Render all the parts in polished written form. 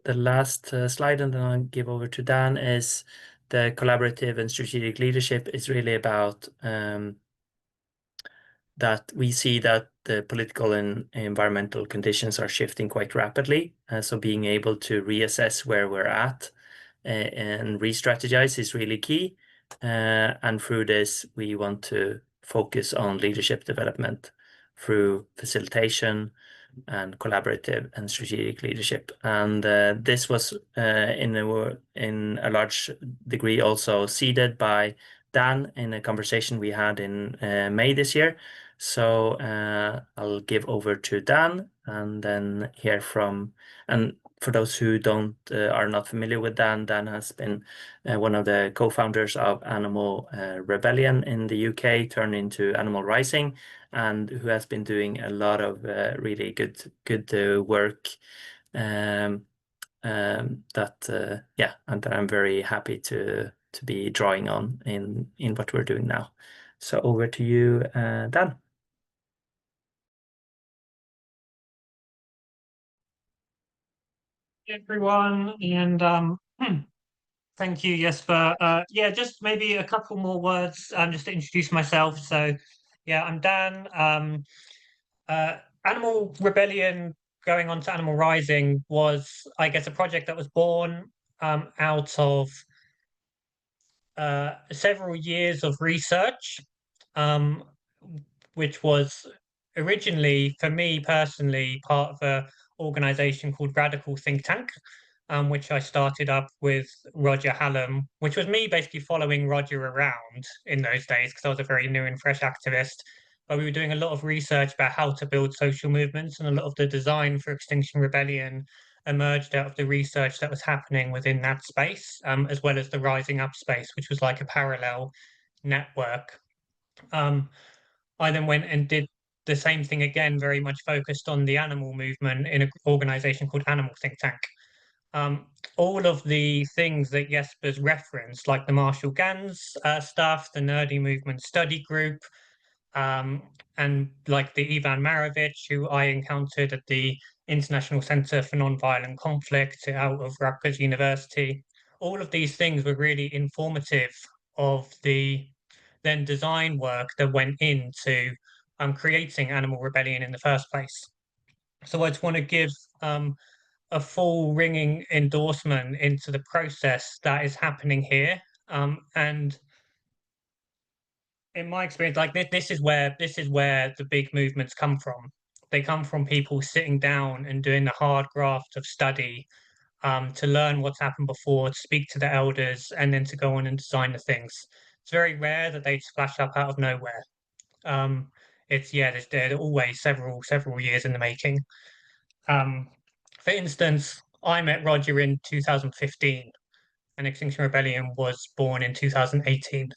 the last slide, and then I'll give over to Dan, is the collaborative and strategic leadership is really about that we see that the political and environmental conditions are shifting quite rapidly. So being able to reassess where we're at and re-strategize is really key. And through this, we want to focus on leadership development through facilitation and collaborative and strategic leadership. And this was in a large degree also seeded by Dan in a conversation we had in May this year. So I'll give over to Dan and then hear from, and for those who are not familiar with Dan, Dan has been one of the co-founders of Animal Rebellion in the UK, turned into Animal Rising, and who has been doing a lot of really good work and that I'm very happy to be drawing on in what we're doing now. So over to you, Dan. Everyone, and thank you, Jesper. Yeah, just maybe a couple more words just to introduce myself. So, yeah, I'm Dan. Animal Rebellion going on to Animal Rising was, I guess, a project that was born out of several years of research, um, which was originally, for me personally, part of a organization called Radical Think Tank, which I started up with Roger Hallam, which was me basically following Roger around in those days because I was a very new and fresh activist. But we were doing a lot of research about how to build social movements, and a lot of the design for Extinction Rebellion emerged out of the research that was happening within that space, as well as the Rising Up space, which was like a parallel network. I then went and did the same thing again, very much focused on the animal movement in an organization called Animal Think Tank. All of the things that Jesper's referenced, like the Marshall Gans stuff, the Nerdy Movement Study Group, and like the Ivan Marovich, who I encountered at the International Center for Nonviolent Conflict out of Rutgers University. All of these things were really informative of the then design work that went into creating Animal Rebellion in the first place. So I just want to give a full ringing endorsement into the process that is happening here. And in my experience, like this is where the big movements come from. They come from people sitting down and doing the hard graft of study to learn what's happened before, to speak to the elders, and then to go on and design the things. It's very rare that they splash up out of nowhere. They're always several years in the making. For instance, I met Roger in 2015, and Extinction Rebellion was born in 2018.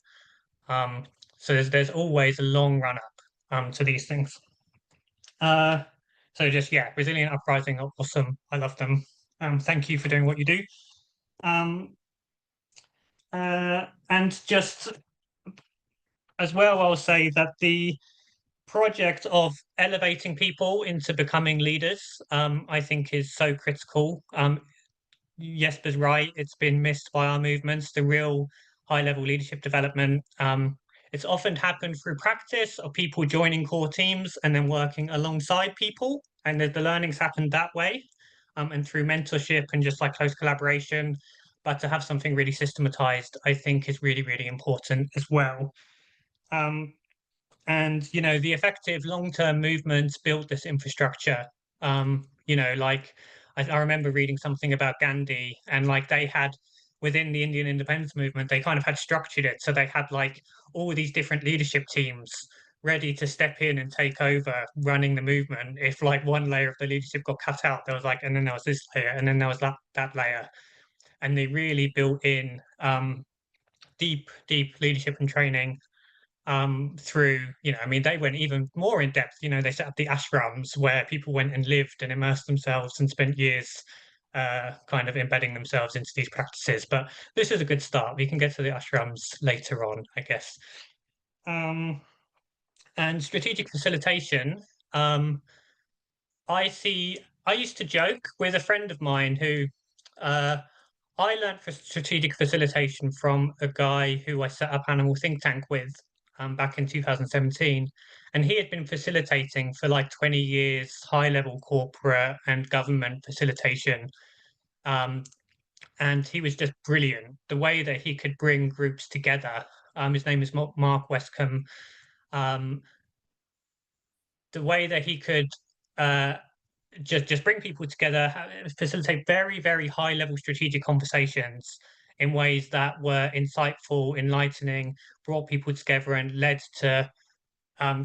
Um, so there's always a long run up to these things. So just yeah, Resilient Uprising, awesome. I love them. Thank you for doing what you do. And just as well, I'll say that the project of elevating people into becoming leaders, I think is so critical. Jesper's right, it's been missed by our movements, the real high-level leadership development. It's often happened through practice of people joining core teams and then working alongside people, and the learnings happened that way, and through mentorship and just like close collaboration. But to have something really systematized, I think is really, really important as well. And the effective long-term movements built this infrastructure. Like I remember reading something about Gandhi, and like they had within the Indian independence movement, they kind of had structured it so they had like all these different leadership teams ready to step in and take over running the movement. If like one layer of the leadership got cut out, there was like, and then there was this layer, and then there was that layer, and they really built in deep leadership and training through, I mean, they went even more in depth. They set up the ashrams where people went and lived and immersed themselves and spent years kind of embedding themselves into these practices. But this is a good start. We can get to the ashrams later on, I guess. And strategic facilitation. I used to joke with a friend of mine who Uh, I learned for strategic facilitation from a guy who I set up Animal Think Tank with back in 2017. And he had been facilitating for like 20 years, high level corporate and government facilitation. Um, and he was just brilliant. The way that he could bring groups together. His name is Mark Westcombe. Um, the way that he could uh, just bring people together, facilitate very high level strategic conversations in ways that were insightful, enlightening, brought people together, and led to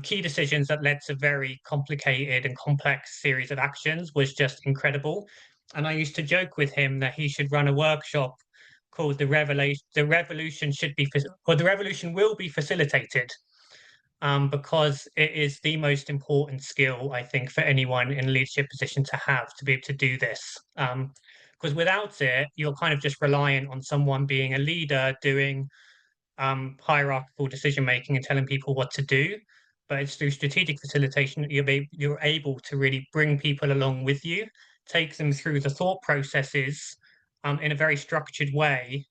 key decisions that led to very complicated and complex series of actions was just incredible. And I used to joke with him that he should run a workshop called the revelation the revolution should be or the revolution will be facilitated, because it is the most important skill, I think, for anyone in a leadership position to have to be able to do this. Because without it, you're kind of just reliant on someone being a leader, doing hierarchical decision making and telling people what to do. But it's through strategic facilitation that you're able to really bring people along with you, take them through the thought processes in a very structured way,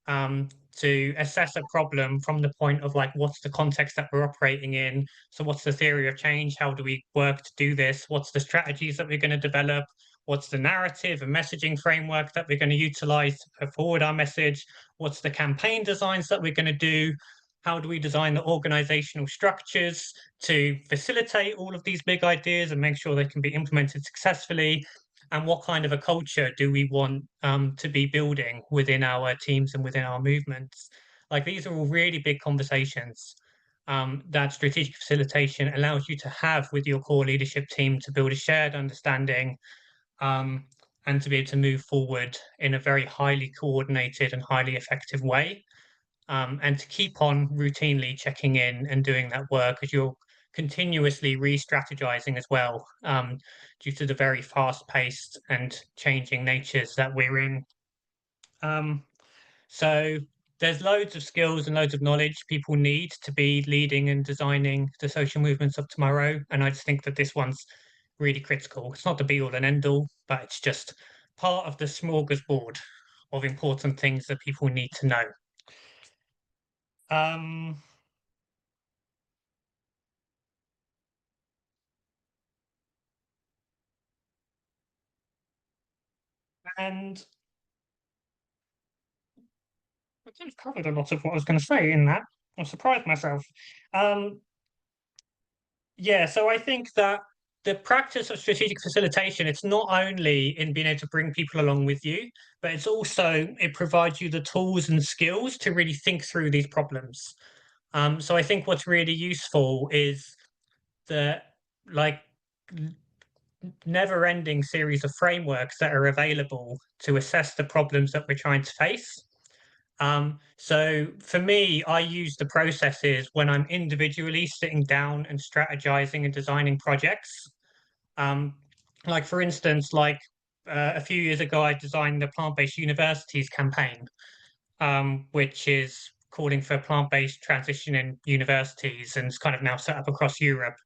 to assess a problem from the point of like, what's the context that we're operating in? So, what's the theory of change? How do we work to do this? What's the strategies that we're going to develop? What's the narrative and messaging framework that we're going to utilize to put forward our message? What's the campaign designs that we're going to do? How do we design the organizational structures to facilitate all of these big ideas and make sure they can be implemented successfully? And what kind of a culture do we want to be building within our teams and within our movements? Like these are all really big conversations that strategic facilitation allows you to have with your core leadership team to build a shared understanding, um, and to be able to move forward in a very highly coordinated and highly effective way, and to keep on routinely checking in and doing that work as you're continuously re-strategizing as well, due to the very fast-paced and changing natures that we're in. Um, so there's loads of skills and loads of knowledge people need to be leading and designing the social movements of tomorrow, and I just think that this one's really critical. It's not the be all and end all, but it's just part of the smorgasbord of important things that people need to know. Um, and I kind of covered a lot of what I was going to say in that. I surprised myself. Um, yeah, so I think that the practice of strategic facilitation, it's not only in being able to bring people along with you, but it's also, it provides you the tools and skills to really think through these problems. So I think what's really useful is the like never-ending series of frameworks that are available to assess the problems that we're trying to face. So for me, I use the processes when I'm individually sitting down and strategizing and designing projects. Um, like for instance, like a few years ago, I designed the plant-based universities campaign, which is calling for plant-based transition in universities and it's kind of now set up across Europe.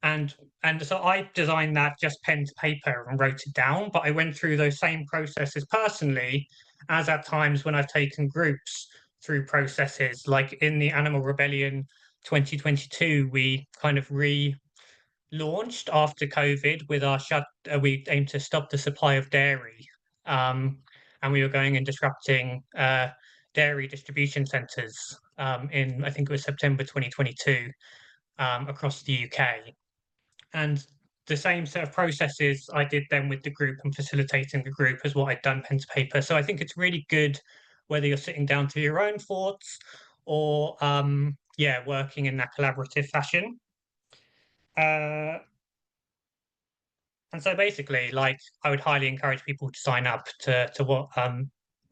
And so I designed that just pen to paper and wrote it down, but I went through those same processes personally, as at times when I've taken groups through processes. Like in the Animal Rebellion 2022, we kind of relaunched after COVID with our we aimed to stop the supply of dairy. And we were going and disrupting dairy distribution centres in, I think it was September 2022, across the UK. And the same set of processes I did then with the group and facilitating the group as what I'd done pen to paper. So I think it's really good whether you're sitting down to your own thoughts or yeah, working in that collaborative fashion. Uh, and so basically, like I would highly encourage people to sign up to what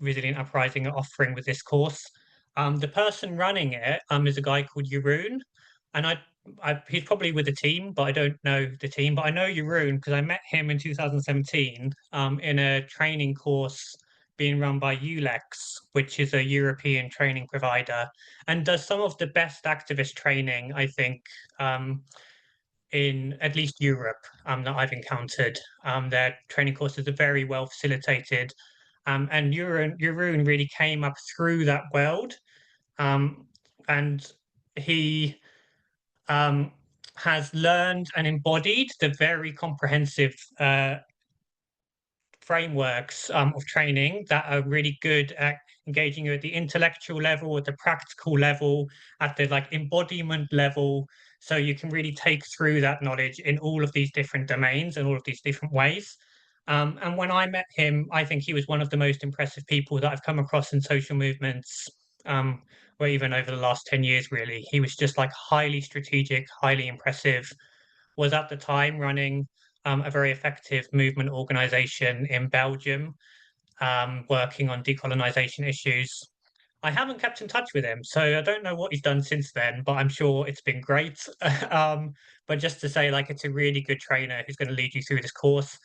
Resilient Uprising are offering with this course. The person running it is a guy called Jeroen, and he's probably with the team, but I don't know the team. But I know Jeroen because I met him in 2017 in a training course being run by ULEX, which is a European training provider, and does some of the best activist training, I think, in at least Europe, that I've encountered. Their training courses are very well facilitated. And Jeroen really came up through that world, um, and he um, has learned and embodied the very comprehensive frameworks of training that are really good at engaging you at the intellectual level, at the practical level, at the like embodiment level, so you can really take through that knowledge in all of these different domains and all of these different ways. And when I met him, I think he was one of the most impressive people that I've come across in social movements, or even over the last 10 years, really. He was just like highly strategic, highly impressive, was at the time running a very effective movement organization in Belgium, working on decolonization issues. I haven't kept in touch with him, so I don't know what he's done since then, but I'm sure it's been great. But just to say, like, it's a really good trainer who's going to lead you through this course.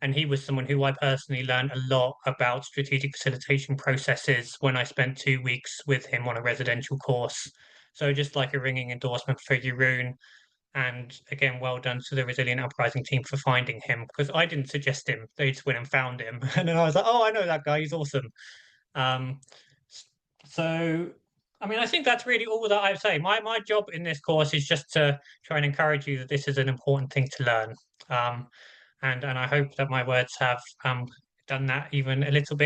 And he was someone who I personally learned a lot about strategic facilitation processes when I spent 2 weeks with him on a residential course. So just like a ringing endorsement for Jeroen, and again, well done to the Resilient Uprising team for finding him, because I didn't suggest him. They just went and found him. And then I was like, oh, I know that guy. He's awesome. Um, so, I mean, I think that's really all that I'd say. My job in this course is just to try and encourage you that this is an important thing to learn. And I hope that my words have done that even a little bit.